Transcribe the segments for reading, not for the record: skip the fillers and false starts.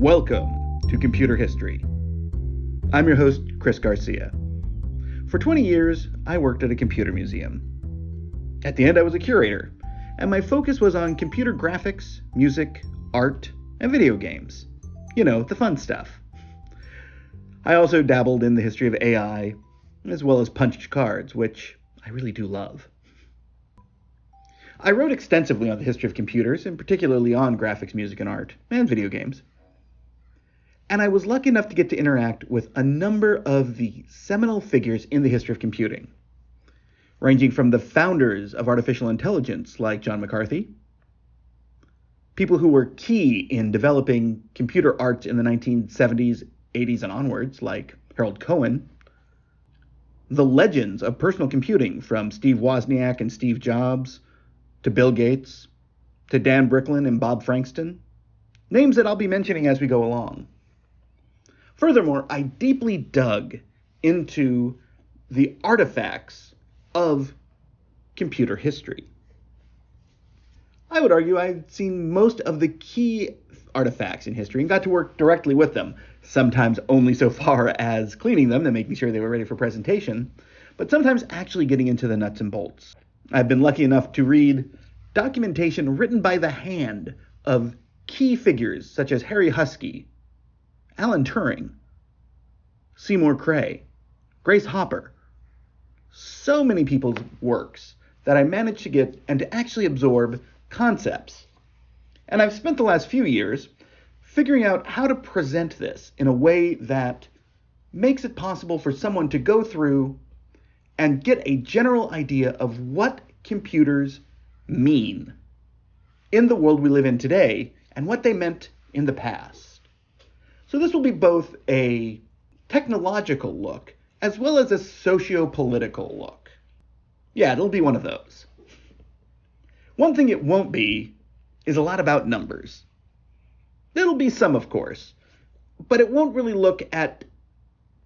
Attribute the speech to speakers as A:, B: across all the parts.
A: Welcome to Computer History. I'm your host, Chris Garcia. For 20 years, I worked at a computer museum. At the end, I was a curator, and my focus was on computer graphics, music, art, and video games. You know, the fun stuff. I also dabbled in the history of AI, as well as punched cards, which I really do love. I wrote extensively on the history of computers, and particularly on graphics, music, and art, and video games. And I was lucky enough to get to interact with a number of the seminal figures in the history of computing, ranging from the founders of artificial intelligence like John McCarthy, people who were key in developing computer art in the 1970s, 80s, and onwards like Harold Cohen, the legends of personal computing from Steve Wozniak and Steve Jobs, to Bill Gates, to Dan Bricklin and Bob Frankston, names that I'll be mentioning as we go along. Furthermore, I deeply dug into the artifacts of computer history. I would argue I'd seen most of the key artifacts in history and got to work directly with them, sometimes only so far as cleaning them and making sure they were ready for presentation, but sometimes actually getting into the nuts and bolts. I've been lucky enough to read documentation written by the hand of key figures such as Harry Huskey, Alan Turing, Seymour Cray, Grace Hopper. So many people's works that I managed to get and to actually absorb concepts. And I've spent the last few years figuring out how to present this in a way that makes it possible for someone to go through and get a general idea of what computers mean in the world we live in today and what they meant in the past. So this will be both a technological look as well as a socio-political look. Yeah, it'll be one of those. One thing it won't be is a lot about numbers. It'll be some, of course, but it won't really look at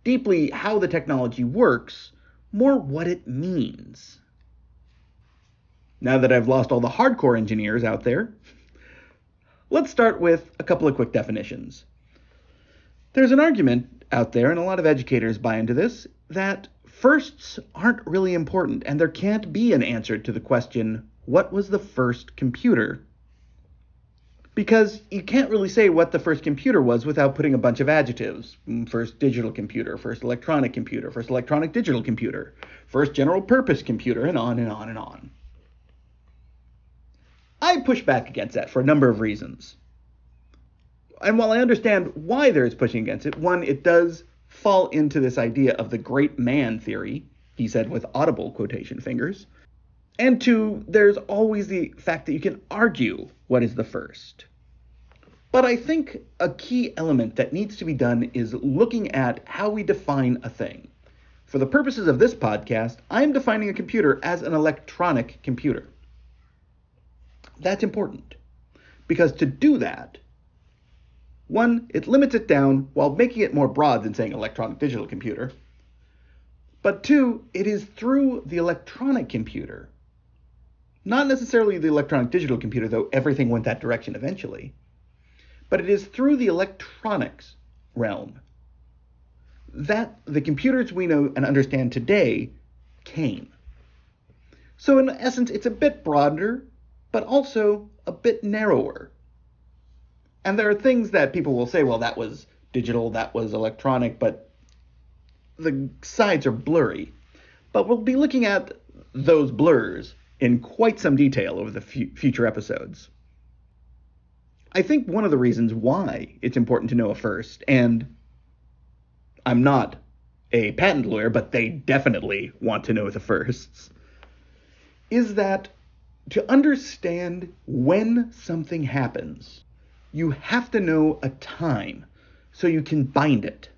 A: deeply how the technology works, more what it means. Now that I've lost all the hardcore engineers out there, let's start with a couple of quick definitions. There's an argument out there, and a lot of educators buy into this, that firsts aren't really important, and there can't be an answer to the question, what was the first computer? Because you can't really say what the first computer was without putting a bunch of adjectives. First digital computer, first electronic computer, first electronic digital computer, first general purpose computer, and on and on and on. I push back against that for a number of reasons. And while I understand why there is pushing against it, one, it does fall into this idea of the great man theory, he said with audible quotation fingers. And two, there's always the fact that you can argue what is the first. But I think a key element that needs to be done is looking at how we define a thing. For the purposes of this podcast, I'm defining a computer as an electronic computer. That's important, because to do that, one, it limits it down while making it more broad than saying electronic digital computer. But two, it is through the electronic computer, not necessarily the electronic digital computer, though everything went that direction eventually, but it is through the electronics realm that the computers we know and understand today came. So in essence, it's a bit broader, but also a bit narrower. And there are things that people will say, well, that was digital, that was electronic, but the sides are blurry. But we'll be looking at those blurs in quite some detail over the future episodes. I think one of the reasons why it's important to know a first, and I'm not a patent lawyer, but they definitely want to know the firsts, is that to understand when something happens, you have to know a time so you can bind it,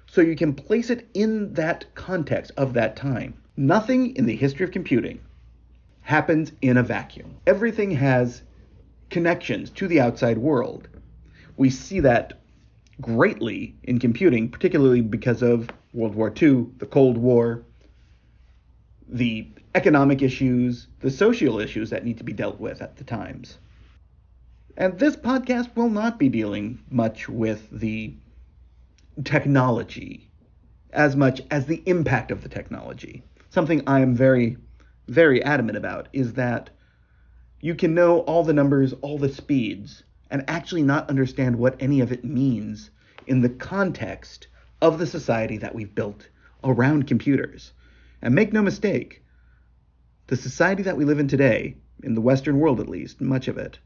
A: so you can place it in that context of that time. Nothing in the history of computing happens in a vacuum. Everything has connections to the outside world. We see that greatly in computing, particularly because of World War II, the Cold War, the economic issues, the social issues that need to be dealt with at the times. And this podcast will not be dealing much with the technology as much as the impact of the technology. Something I am very, very adamant about is that you can know all the numbers, all the speeds, and actually not understand what any of it means in the context of the society that we've built around computers. And make no mistake, the society that we live in today, in the Western world at least, much of it,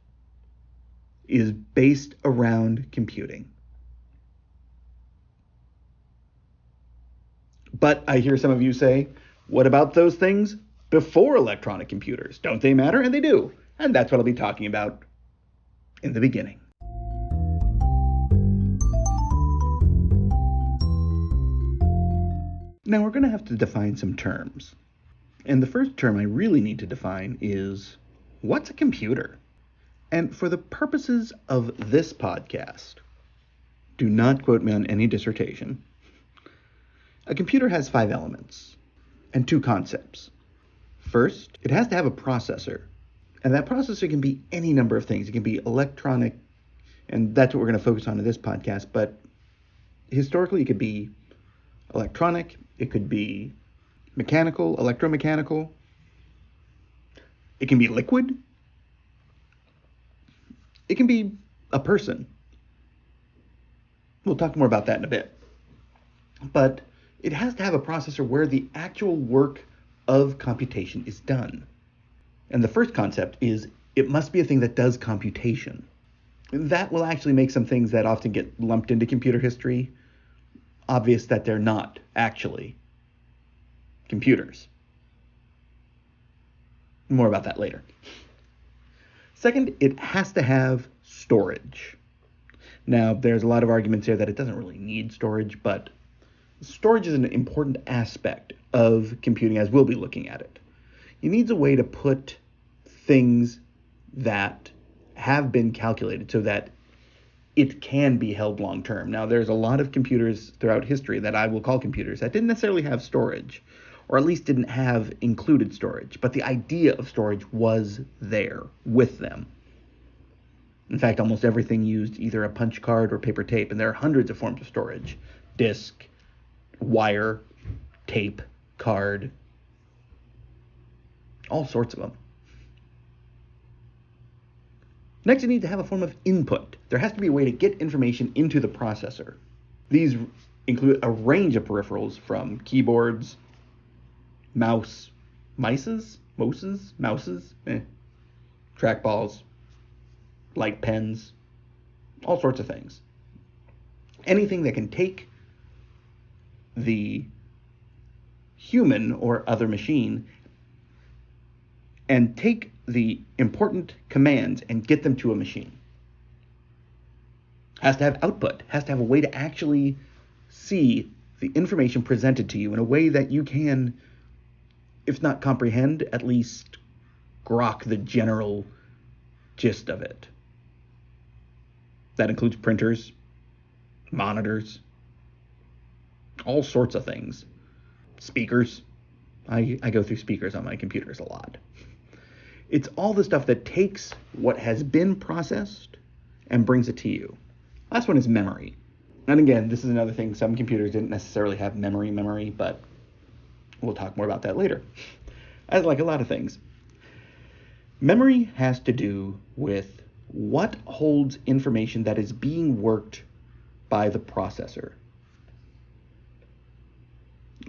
A: is based around computing. But I hear some of you say, what about those things before electronic computers? Don't they matter? And they do. And that's what I'll be talking about in the beginning. Now we're going to have to define some terms. And the first term I really need to define is, what's a computer? And for the purposes of this podcast, do not quote me on any dissertation. A computer has 5 elements and 2 concepts. First, it has to have a processor. And that processor can be any number of things. It can be electronic, and that's what we're going to focus on in this podcast. But historically, it could be electronic. It could be mechanical, electromechanical. It can be liquid. It can be a person. We'll talk more about that in a bit. But it has to have a processor where the actual work of computation is done. And the first concept is it must be a thing that does computation. That will actually make some things that often get lumped into computer history obvious that they're not actually computers. More about that later. Second, it has to have storage. Now, there's a lot of arguments here that it doesn't really need storage, but storage is an important aspect of computing, as we'll be looking at it. It needs a way to put things that have been calculated so that it can be held long term. Now, there's a lot of computers throughout history that I will call computers that didn't necessarily have storage, or at least didn't have included storage, but the idea of storage was there with them. In fact, almost everything used either a punch card or paper tape, and there are hundreds of forms of storage: disk, wire, tape, card, all sorts of them. Next, you need to have a form of input. There has to be a way to get information into the processor. These include a range of peripherals from keyboards, mouses, trackballs, light pens, all sorts of things. Anything that can take the human or other machine and take the important commands and get them to a machine. Has to have output, has to have a way to actually see the information presented to you in a way that you can, if not comprehend, at least grok the general gist of it. That includes printers, monitors, all sorts of things. Speakers. I go through speakers on my computers a lot. It's all the stuff that takes what has been processed and brings it to you. Last one is memory. And again, this is another thing. Some computers didn't necessarily have memory, but we'll talk more about that later. As like a lot of things. Memory has to do with what holds information that is being worked by the processor.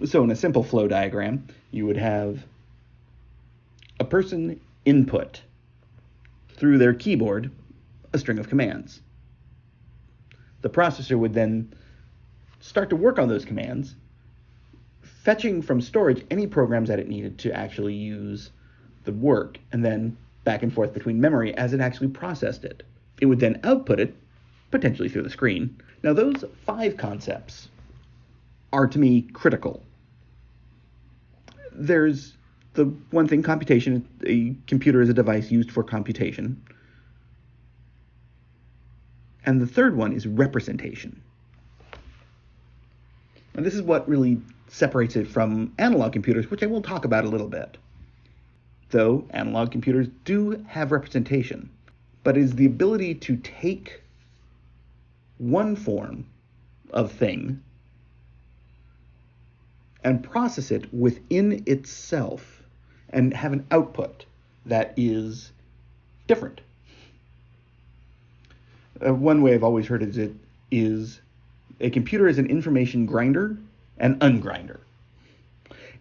A: So in a simple flow diagram, you would have a person input through their keyboard a string of commands. The processor would then start to work on those commands, fetching from storage any programs that it needed to actually use the work, and then back and forth between memory as it actually processed it. It would then output it, potentially through the screen. Now, those 5 concepts are, to me, critical. There's the one thing, computation. A computer is a device used for computation. And the third one is representation. And this is what really separates it from analog computers, which I will talk about a little bit. Though analog computers do have representation. but is the ability to take one form of thing and process it within itself and have an output that is different. One way I've always heard it is a computer is an information grinder and ungrinder.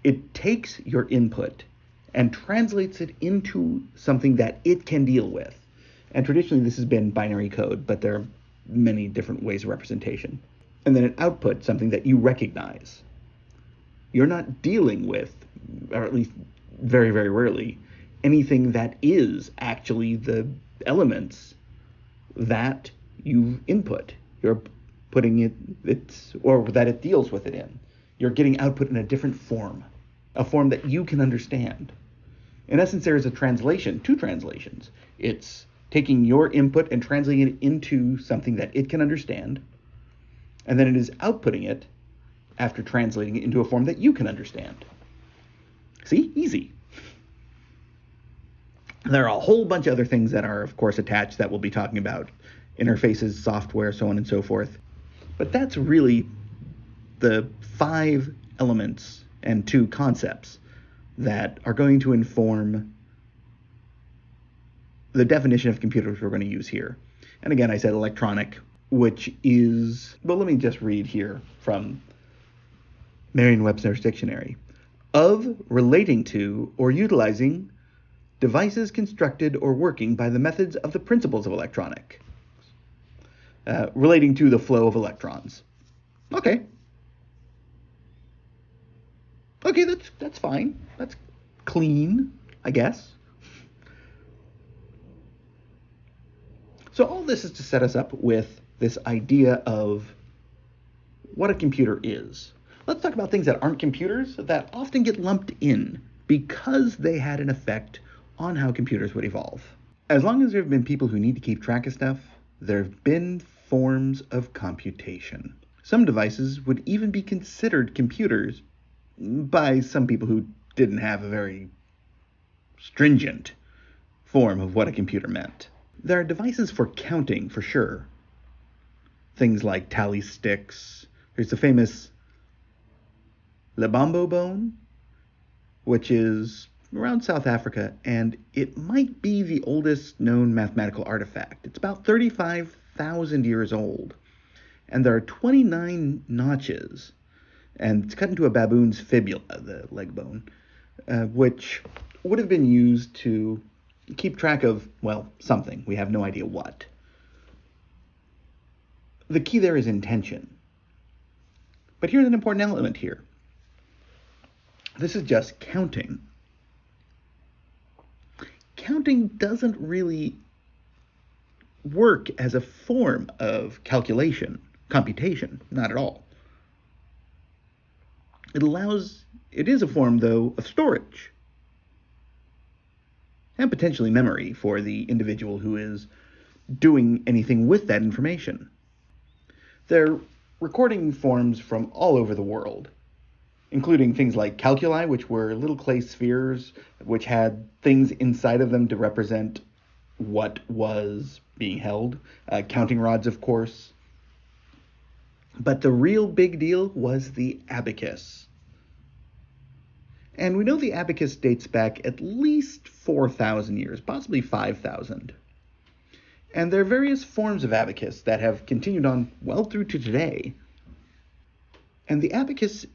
A: It takes your input and translates it into something that it can deal with. And traditionally this has been binary code, but there are many different ways of representation. And then it outputs something that you recognize. You're not dealing with, or at least very, very rarely, anything that is actually the elements that you input. You're putting or that it deals with it in. You're getting output in a different form, a form that you can understand. In essence, there is a translation, two translations. It's taking your input and translating it into something that it can understand, and then it is outputting it after translating it into a form that you can understand. See? Easy. There are a whole bunch of other things that are, of course, attached that we'll be talking about. Interfaces, software, so on and so forth. But that's really the 5 elements and 2 concepts that are going to inform the definition of computers we're going to use here. And again, I said electronic, which is, well, let me just read here from Merriam-Webster's dictionary. Of, relating to, or utilizing devices constructed or working by the methods of the principles of electronic. Relating to the flow of electrons. Okay, that's fine. That's clean, I guess. So all this is to set us up with this idea of what a computer is. Let's talk about things that aren't computers that often get lumped in because they had an effect on how computers would evolve. As long as there have been people who need to keep track of stuff, there have been forms of computation. Some devices would even be considered computers by some people who didn't have a very stringent form of what a computer meant. There are devices for counting, for sure. Things like tally sticks. There's the famous Lebombo bone, which is around South Africa, and it might be the oldest known mathematical artifact. It's about 35,000 years old, and there are 29 notches, and it's cut into a baboon's fibula, the leg bone, which would have been used to keep track of, well, something. We have no idea what. The key there is intention. But here's an important element here. This is just counting. Counting doesn't really work as a form of computation, not at all. It is a form, though, of storage. And potentially memory for the individual who is doing anything with that information. They're recording forms from all over the world, including things like calculi, which were little clay spheres which had things inside of them to represent what was being held. Counting rods, of course. But the real big deal was the abacus. And we know the abacus dates back at least 4,000 years, possibly 5,000. And there are various forms of abacus that have continued on well through to today. And the abacus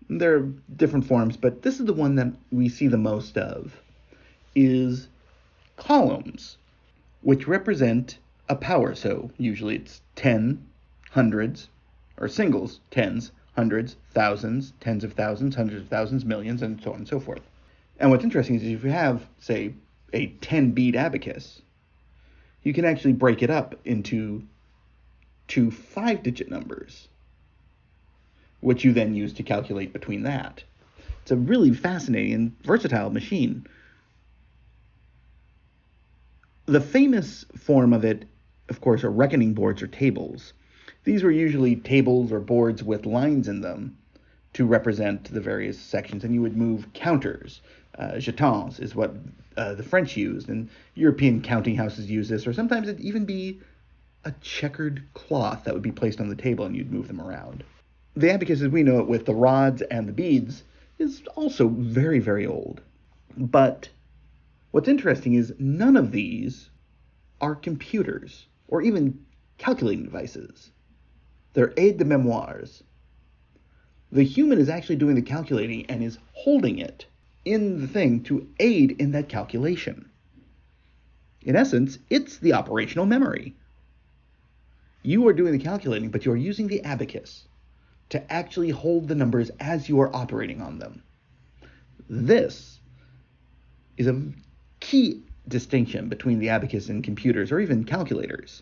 A: there are different forms, but this is the one that we see the most of, is columns, which represent a power. So usually it's 10, hundreds, or singles, tens, hundreds, thousands, tens of thousands, hundreds of thousands, millions, and so on and so forth. And what's interesting is if you have, say, a 10-beat abacus, you can actually break it up into 2 5-digit numbers, which you then use to calculate between that. It's a really fascinating and versatile machine. The famous form of it, of course, are reckoning boards or tables. These were usually tables or boards with lines in them to represent the various sections, and you would move counters Jetons is what the French used, and European counting houses use this, or sometimes it'd even be a checkered cloth that would be placed on the table and you'd move them around. The abacus, as we know it with the rods and the beads, is also very, very old. But what's interesting is none of these are computers or even calculating devices. They're aides-de-memoires. The human is actually doing the calculating and is holding it in the thing to aid in that calculation. In essence, it's the operational memory. You are doing the calculating, but you are using the abacus to actually hold the numbers as you are operating on them. This is a key distinction between the abacus and computers or even calculators.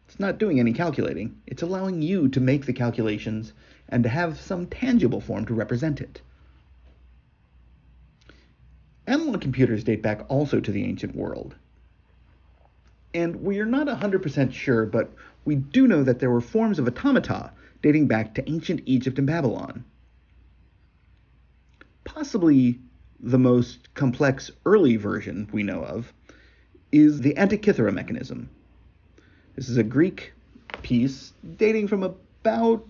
A: It's not doing any calculating. It's allowing you to make the calculations and to have some tangible form to represent it. Analog computers date back also to the ancient world. And we are not 100% sure, but we do know that there were forms of automata dating back to ancient Egypt and Babylon. Possibly the most complex early version we know of is the Antikythera mechanism. This is a Greek piece dating from about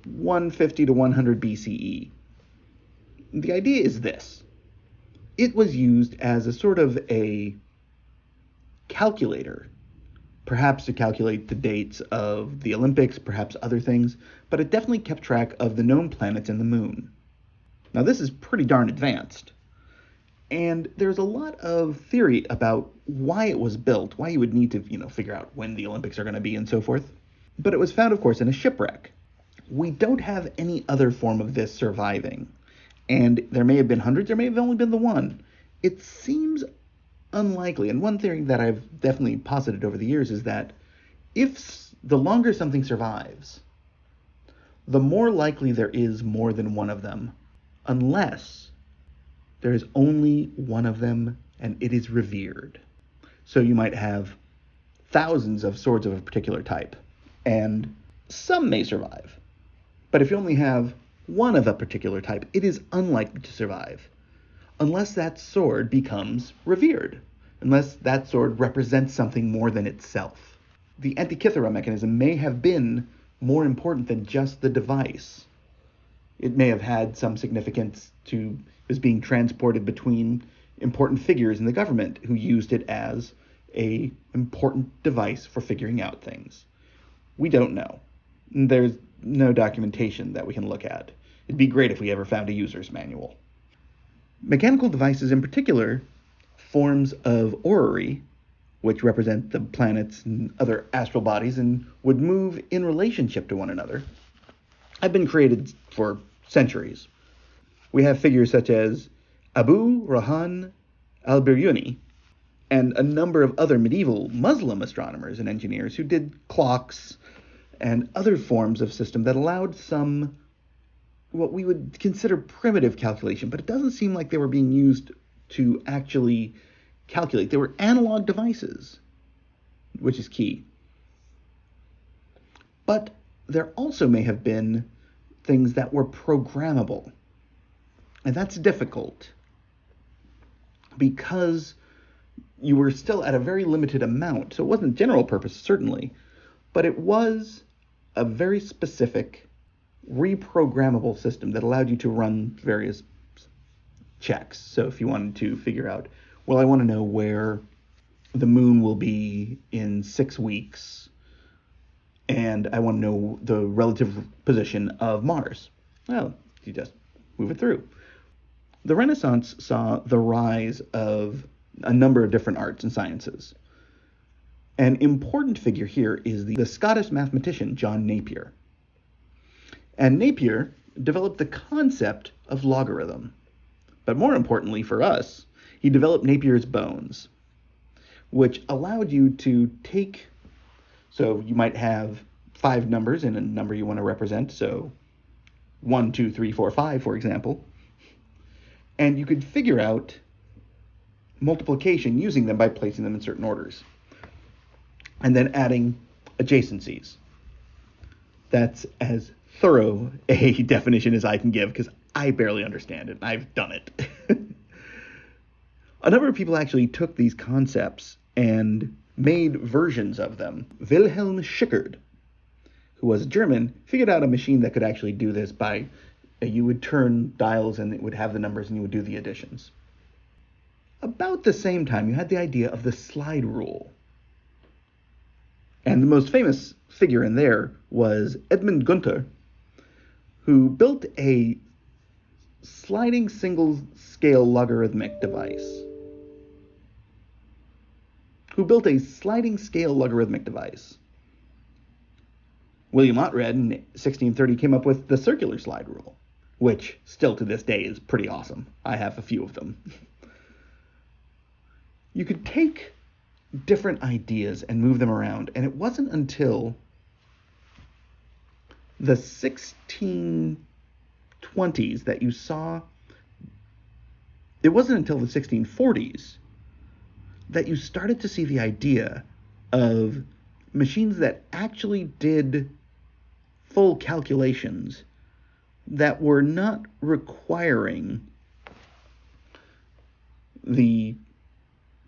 A: 150 to 100 BCE. The idea is this. It was used as a sort of a calculator, perhaps to calculate the dates of the Olympics, perhaps other things, but it definitely kept track of the known planets and the moon. Now, this is pretty darn advanced, and there's a lot of theory about why it was built, why you would need to, figure out when the Olympics are going to be and so forth. But it was found, of course, in a shipwreck. We don't have any other form of this surviving, and there may have been hundreds, there may have only been the one. It seems unlikely, and one theory that I've definitely posited over the years is that if the longer something survives, the more likely there is more than one of them, unless there is only one of them and it is revered. So you might have thousands of swords of a particular type, and some may survive. But if you only have one of a particular type, it is unlikely to survive, unless that sword becomes revered, unless that sword represents something more than itself. The Antikythera mechanism may have been more important than just the device. It may have had some significance to as being transported between important figures in the government who used it as an important device for figuring out things. We don't know. There's no documentation that we can look at. It'd be great if we ever found a user's manual. Mechanical devices in particular, forms of orrery, which represent the planets and other astral bodies and would move in relationship to one another, have been created for centuries. We have figures such as Abu Rahan al-Biruni and a number of other medieval Muslim astronomers and engineers who did clocks and other forms of system that allowed some what we would consider primitive calculation, but it doesn't seem like they were being used to actually calculate. They were analog devices, which is key. But there also may have been things that were programmable. And that's difficult because you were still at a very limited amount. So it wasn't general purpose, certainly, but it was a very specific reprogrammable system that allowed you to run various checks. So if you wanted to figure out, well, I want to know where the moon will be in 6 weeks, and I want to know the relative position of Mars. Well, you just move it through. The Renaissance saw the rise of a number of different arts and sciences. An important figure here is the Scottish mathematician John Napier. And Napier developed the concept of logarithm. But more importantly for us, he developed Napier's bones, which allowed you to take, so you might have 5 numbers in a number you want to represent, so 1, 2, 3, 4, 5, for example, and you could figure out multiplication using them by placing them in certain orders, and then adding adjacencies. That's as thorough a definition as I can give, because I barely understand it. I've done it. A number of people actually took these concepts and made versions of them. Wilhelm Schickard, who was German, figured out a machine that could actually do this by you would turn dials and it would have the numbers and you would do the additions. About the same time, you had the idea of the slide rule. And the most famous figure in there was Edmund Gunther, who built a sliding single-scale logarithmic device. William Oughtred in 1630 came up with the circular slide rule, which still to this day is pretty awesome. I have a few of them. You could take different ideas and move them around, and it wasn't until the 1620s that you saw, it wasn't until the 1640s that you started to see the idea of machines that actually did full calculations that were not requiring the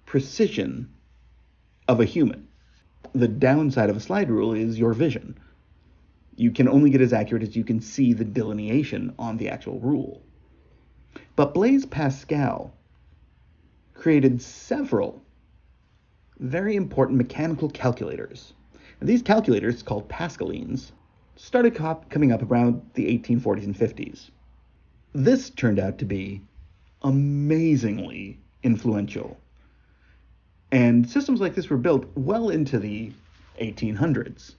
A: precision of a human. The downside of a slide rule is your vision. You can only get as accurate as you can see the delineation on the actual rule. But Blaise Pascal created several very important mechanical calculators. And these calculators, called Pascalines, started coming up around the 1840s and 50s. This turned out to be amazingly influential. And systems like this were built well into the 1800s.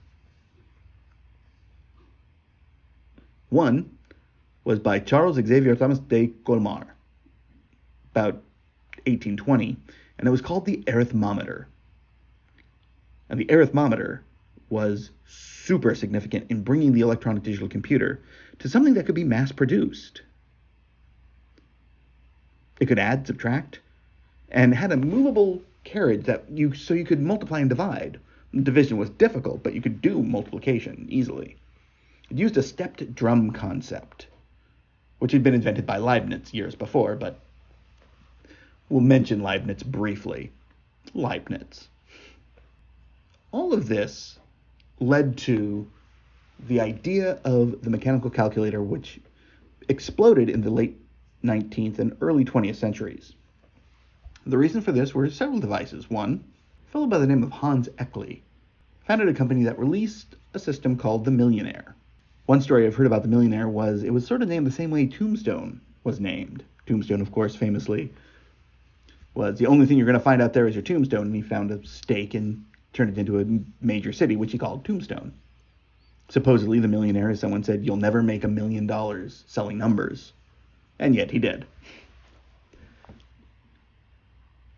A: One was by Charles Xavier Thomas de Colmar, about 1820, and it was called the arithmometer. And the arithmometer was super significant in bringing the electronic digital computer to something that could be mass-produced. It could add, subtract, and had a movable carriage so you could multiply and divide. Division was difficult, but you could do multiplication easily. It used a stepped drum concept, which had been invented by Leibniz years before, but we'll mention Leibniz briefly. Leibniz. All of this led to the idea of the mechanical calculator, which exploded in the late 19th and early 20th centuries. The reason for this were several devices. One, a fellow by the name of Hans Egli, founded a company that released a system called the Millionaire. One story I've heard about the Millionaire was it was sort of named the same way Tombstone was named. Tombstone, of course, famously was the only thing you're going to find out there is your tombstone, and he found a stake and turned it into a major city, which he called Tombstone. Supposedly, the Millionaire, as someone said, you'll never make $1 million selling numbers. And yet he did.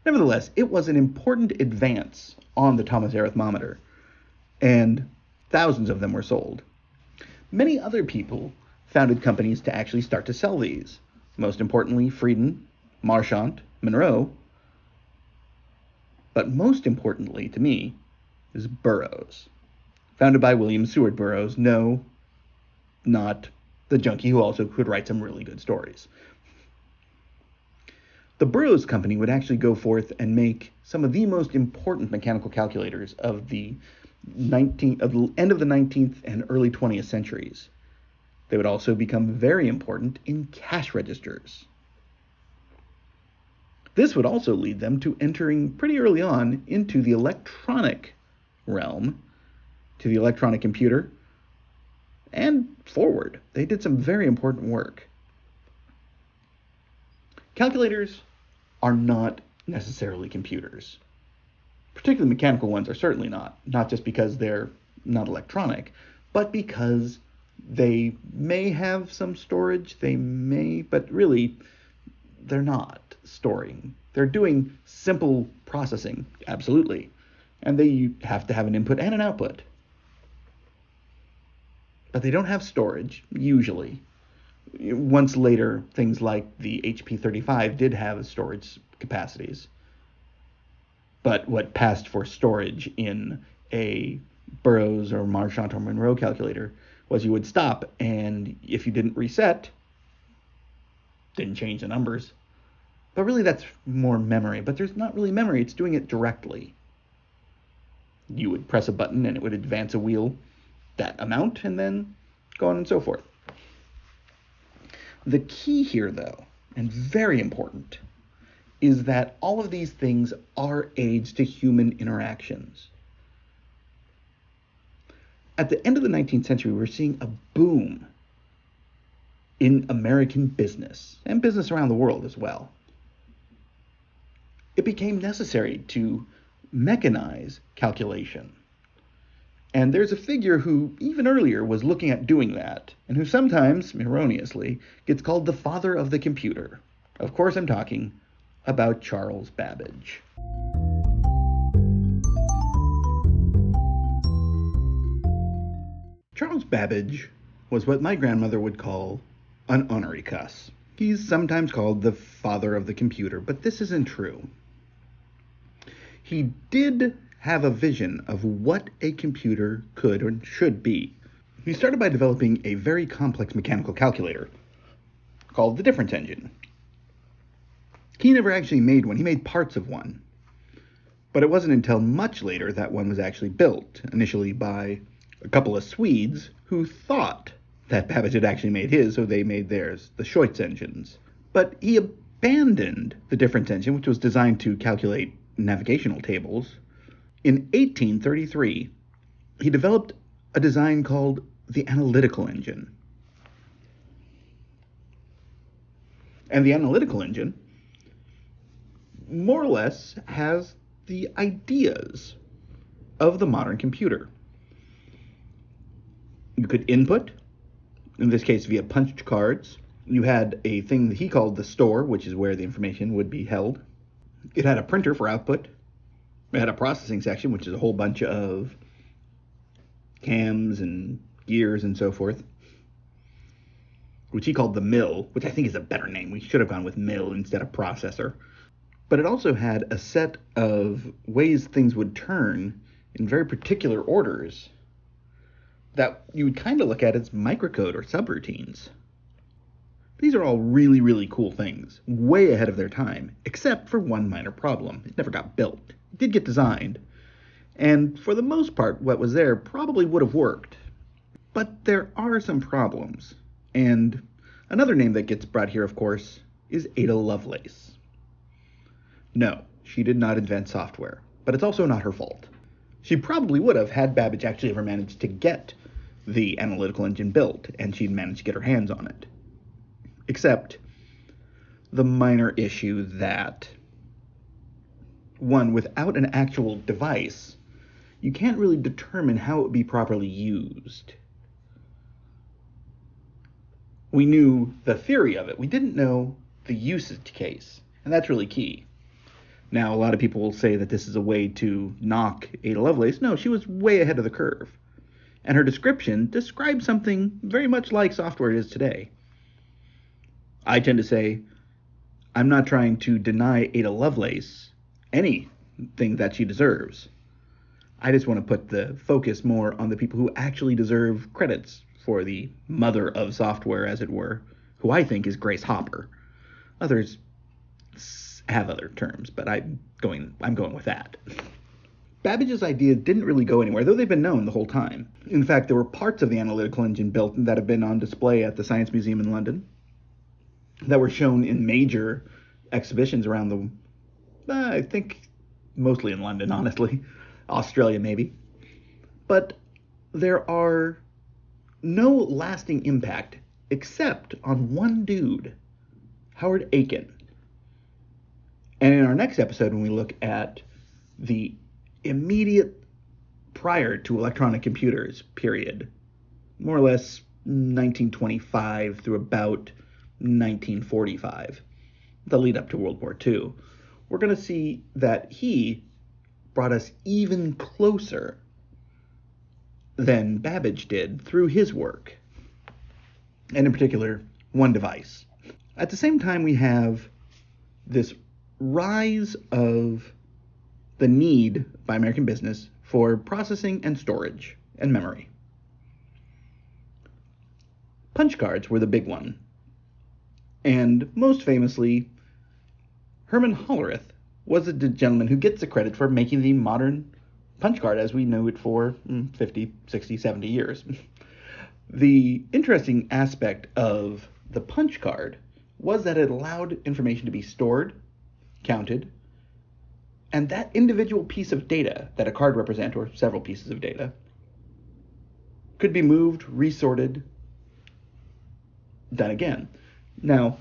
A: Nevertheless, it was an important advance on the Thomas arithmometer, and thousands of them were sold. Many other people founded companies to actually start to sell these. Most importantly, Frieden, Marchant, Monroe. But most importantly to me is Burroughs. Founded by William Seward Burroughs. No, not the junkie who also could write some really good stories. The Burroughs Company would actually go forth and make some of the most important mechanical calculators of the end of the 19th and early 20th centuries. They would also become very important in cash registers. This would also lead them to entering pretty early on into the electronic realm, to the electronic computer, and forward. They did some very important work. Calculators are not necessarily computers. Particularly mechanical ones are certainly not just because they're not electronic, but because they may have some storage, but really they're not storing. They're doing simple processing, absolutely, and they have to have an input and an output. But they don't have storage, usually. Once later, things like the HP 35 did have storage capacities. But what passed for storage in a Burroughs or Marchant or Monroe calculator was you would stop, and if you didn't reset, didn't change the numbers. But really that's more memory. But there's not really memory, it's doing it directly. You would press a button and it would advance a wheel that amount, and then go on and so forth. The key here, though, and very important, is that all of these things are aids to human interactions. At the end of the 19th century, we were seeing a boom in American business, and business around the world as well. It became necessary to mechanize calculation. And there's a figure who, even earlier, was looking at doing that, and who sometimes, erroneously, gets called the father of the computer. Of course, I'm talking about Charles Babbage. Charles Babbage was what my grandmother would call an honorary cuss. He's sometimes called the father of the computer, but this isn't true. He did have a vision of what a computer could or should be. He started by developing a very complex mechanical calculator called the difference engine. He never actually made one. He made parts of one. But it wasn't until much later that one was actually built, initially by a couple of Swedes who thought that Babbage had actually made his, so they made theirs, the Schweitz engines. But he abandoned the difference engine, which was designed to calculate navigational tables. In 1833, he developed a design called the analytical engine. And the analytical engine more or less has the ideas of the modern computer. You could input, in this case via punched cards. You had a thing that he called the store, which is where the information would be held. It had a printer for output. It had a processing section, which is a whole bunch of cams and gears and so forth, which he called the mill, which I think is a better name. We should have gone with mill instead of processor. But it also had a set of ways things would turn in very particular orders that you would kind of look at as microcode or subroutines. These are all really, really cool things, way ahead of their time, except for one minor problem. It never got built. It did get designed, and for the most part, what was there probably would have worked. But there are some problems, and another name that gets brought here, of course, is Ada Lovelace. No, she did not invent software, but it's also not her fault. She probably would have had Babbage actually ever managed to get the analytical engine built, and she'd managed to get her hands on it. Except the minor issue that, one, without an actual device, you can't really determine how it would be properly used. We knew the theory of it. We didn't know the usage case, and that's really key. Now, a lot of people will say that this is a way to knock Ada Lovelace. No, she was way ahead of the curve. And her description describes something very much like software is today. I tend to say, I'm not trying to deny Ada Lovelace anything that she deserves. I just want to put the focus more on the people who actually deserve credits for the mother of software, as it were, who I think is Grace Hopper. Others have other terms, but I'm going with that. Babbage's idea didn't really go anywhere, though they've been known the whole time. In fact, there were parts of the analytical engine built that have been on display at the Science Museum in London, that were shown in major exhibitions around I think mostly in London, honestly. Australia, maybe. But there are no lasting impact except on one dude, Howard Aiken. And in our next episode, when we look at the immediate prior to electronic computers period, more or less 1925 through about 1945, the lead up to World War II, we're going to see that he brought us even closer than Babbage did through his work, and in particular, one device. At the same time, we have this rise of the need by American business for processing and storage and memory. Punch cards were the big one. And most famously, Herman Hollerith was the gentleman who gets the credit for making the modern punch card as we know it for 50, 60, 70 years. The interesting aspect of the punch card was that it allowed information to be stored, counted, and that individual piece of data that a card represents, or several pieces of data, could be moved, resorted, done again. Now,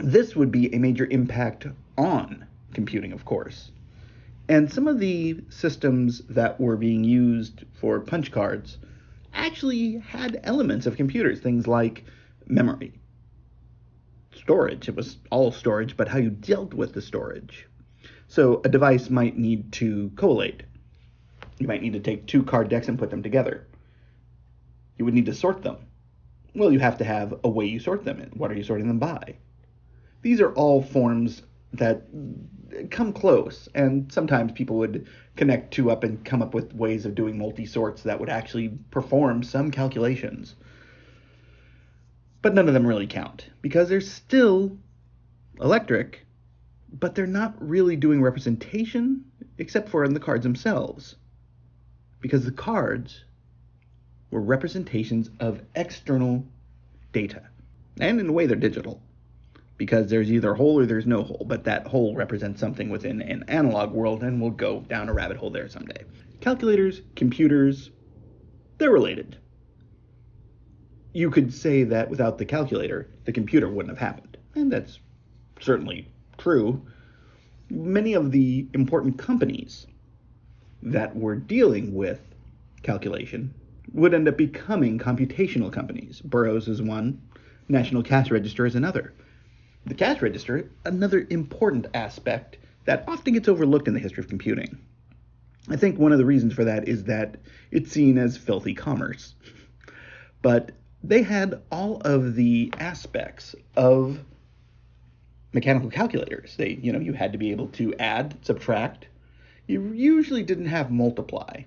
A: this would be a major impact on computing, of course. And some of the systems that were being used for punch cards actually had elements of computers, things like memory, storage. It was all storage, but how you dealt with the storage. So a device might need to collate. You might need to take two card decks and put them together. You would need to sort them. Well, you have to have a way you sort them in. What are you sorting them by? These are all forms that come close, and sometimes people would connect two up and come up with ways of doing multi-sorts that would actually perform some calculations. But none of them really count, because they're still electric, but they're not really doing representation, except for in the cards themselves. Because the cards were representations of external data. And in a way, they're digital, because there's either a hole or there's no hole, but that hole represents something within an analog world, and we'll go down a rabbit hole there someday. Calculators, computers, they're related. You could say that without the calculator, the computer wouldn't have happened, and that's certainly true. Many of the important companies that were dealing with calculation would end up becoming computational companies. Burroughs is one, National Cash Register is another. The cash register, another important aspect that often gets overlooked in the history of computing. I think one of the reasons for that is that it's seen as filthy commerce. But they had all of the aspects of mechanical calculators. You had to be able to add, subtract. You usually didn't have multiply,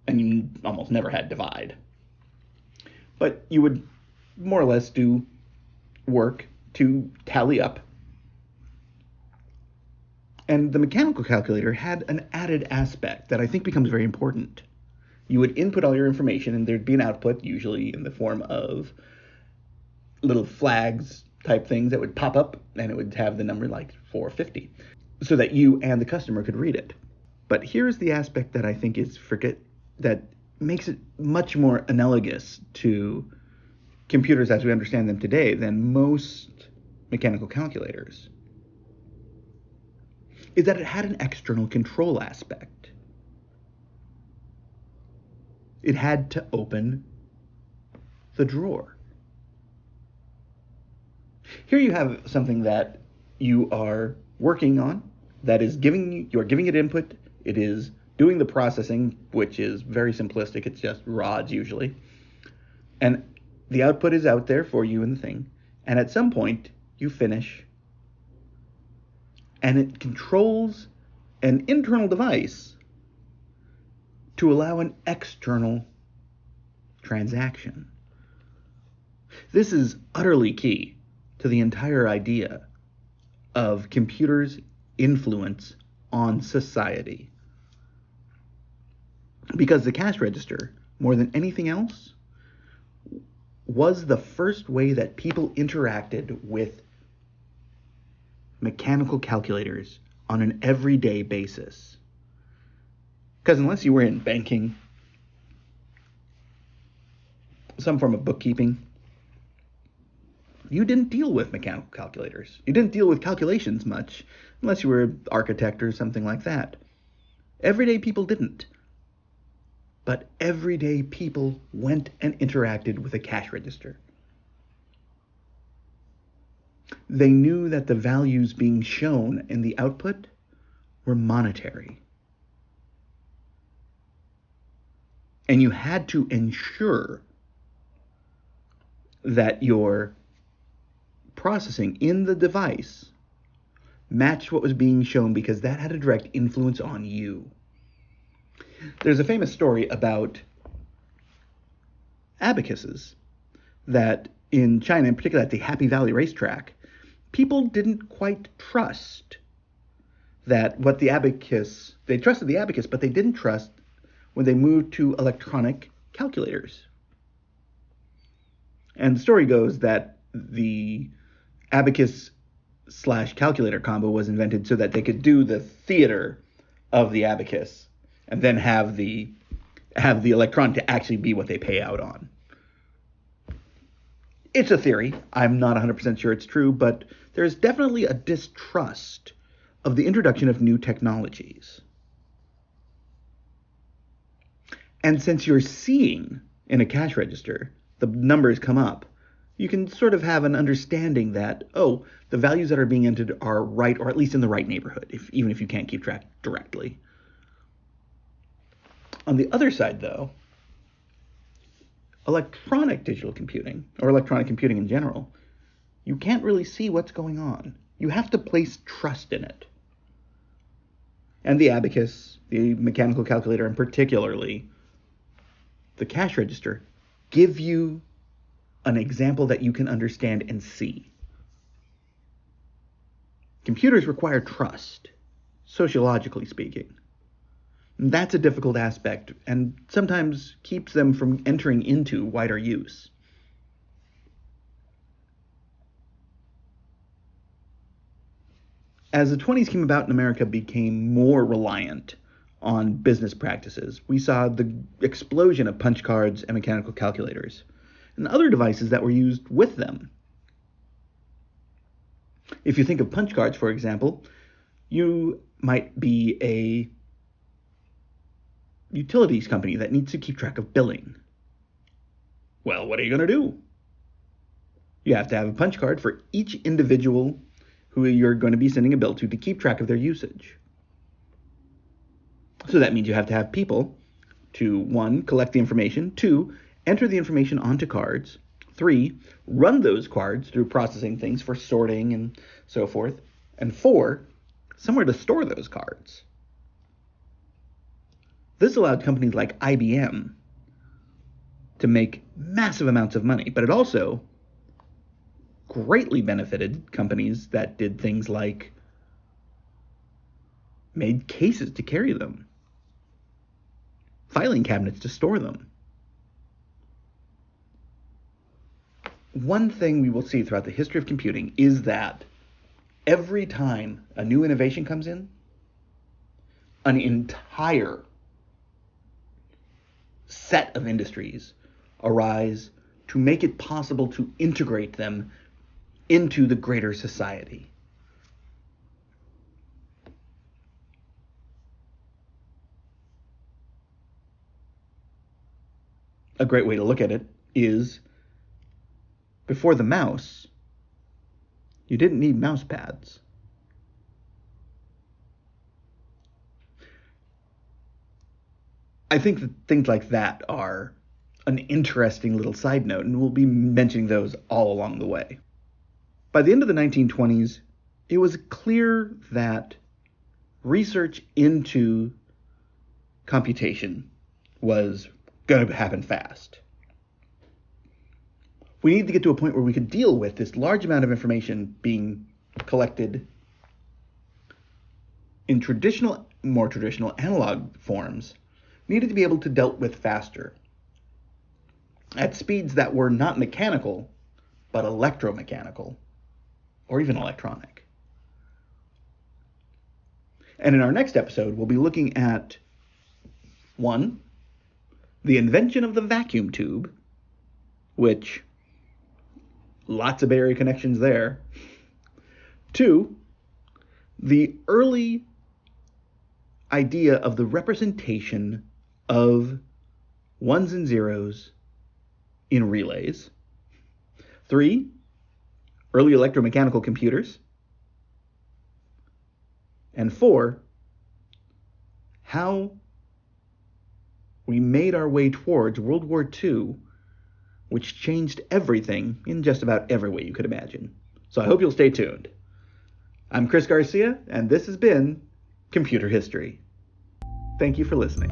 A: and you almost never had divide. But you would more or less do work to tally up. And the mechanical calculator had an added aspect that I think becomes very important. You would input all your information, and there'd be an output, usually in the form of little flags type things that would pop up, and it would have the number like 450, so that you and the customer could read it. But here's the aspect that I think that makes it much more analogous to computers as we understand them today than most mechanical calculators, is that it had an external control aspect. It had to open the drawer. Here you have something that you are working on, that is you're giving it input, it is doing the processing, which is very simplistic, it's just rods usually, and the output is out there for you in the thing, and at some point you finish, and it controls an internal device to allow an external transaction. This is utterly key to the entire idea of computers' influence on society. Because the cash register, more than anything else, was the first way that people interacted with mechanical calculators on an everyday basis. Because unless you were in banking, some form of bookkeeping, you didn't deal with mechanical calculators. You didn't deal with calculations much, unless you were an architect or something like that. Everyday people didn't. But everyday people went and interacted with a cash register. They knew that the values being shown in the output were monetary. And you had to ensure that your processing in the device matched what was being shown, because that had a direct influence on you. There's a famous story about abacuses, that in China, in particular at the Happy Valley racetrack, people didn't quite trust that what the abacus, they trusted the abacus, but they didn't trust when they moved to electronic calculators. And the story goes that the abacus / calculator combo was invented so that they could do the theater of the abacus and then have the electron to actually be what they pay out on. It's a theory. I'm not 100% sure it's true, but there's definitely a distrust of the introduction of new technologies. And since you're seeing in a cash register the numbers come up, you can sort of have an understanding that, oh, the values that are being entered are right, or at least in the right neighborhood, even if you can't keep track directly. On the other side, though, electronic digital computing, or electronic computing in general, you can't really see what's going on. You have to place trust in it. And the abacus, the mechanical calculator, and particularly the cash register, give you an example that you can understand and see. Computers require trust, sociologically speaking. And that's a difficult aspect and sometimes keeps them from entering into wider use. As the 20s came about and America became more reliant on business practices, we saw the explosion of punch cards and mechanical calculators and other devices that were used with them. If you think of punch cards, for example, you might be a utilities company that needs to keep track of billing. Well, what are you going to do? You have to have a punch card for each individual who you're going to be sending a bill to keep track of their usage. So that means you have to have people to, 1, collect the information, 2, enter the information onto cards, 3, run those cards through processing things for sorting and so forth, and 4, somewhere to store those cards. This allowed companies like IBM to make massive amounts of money, but it also greatly benefited companies that did things like made cases to carry them, filing cabinets to store them. One thing we will see throughout the history of computing is that every time a new innovation comes in, an entire set of industries arise to make it possible to integrate them into the greater society. A great way to look at it is, before the mouse, you didn't need mouse pads. I think that things like that are an interesting little side note, and we'll be mentioning those all along the way. By the end of the 1920s, it was clear that research into computation was going to happen fast. We needed to get to a point where we could deal with this large amount of information being collected in more traditional analog forms, needed to be able to dealt with faster, at speeds that were not mechanical, but electromechanical, or even electronic. And in our next episode, we'll be looking at 1, the invention of the vacuum tube, which, lots of Bay Area connections there. 2, the early idea of the representation of ones and zeros in relays. 3, early electromechanical computers. And 4, how we made our way towards World War II, which changed everything in just about every way you could imagine. So I hope you'll stay tuned. I'm Chris Garcia, and this has been Computer History. Thank you for listening.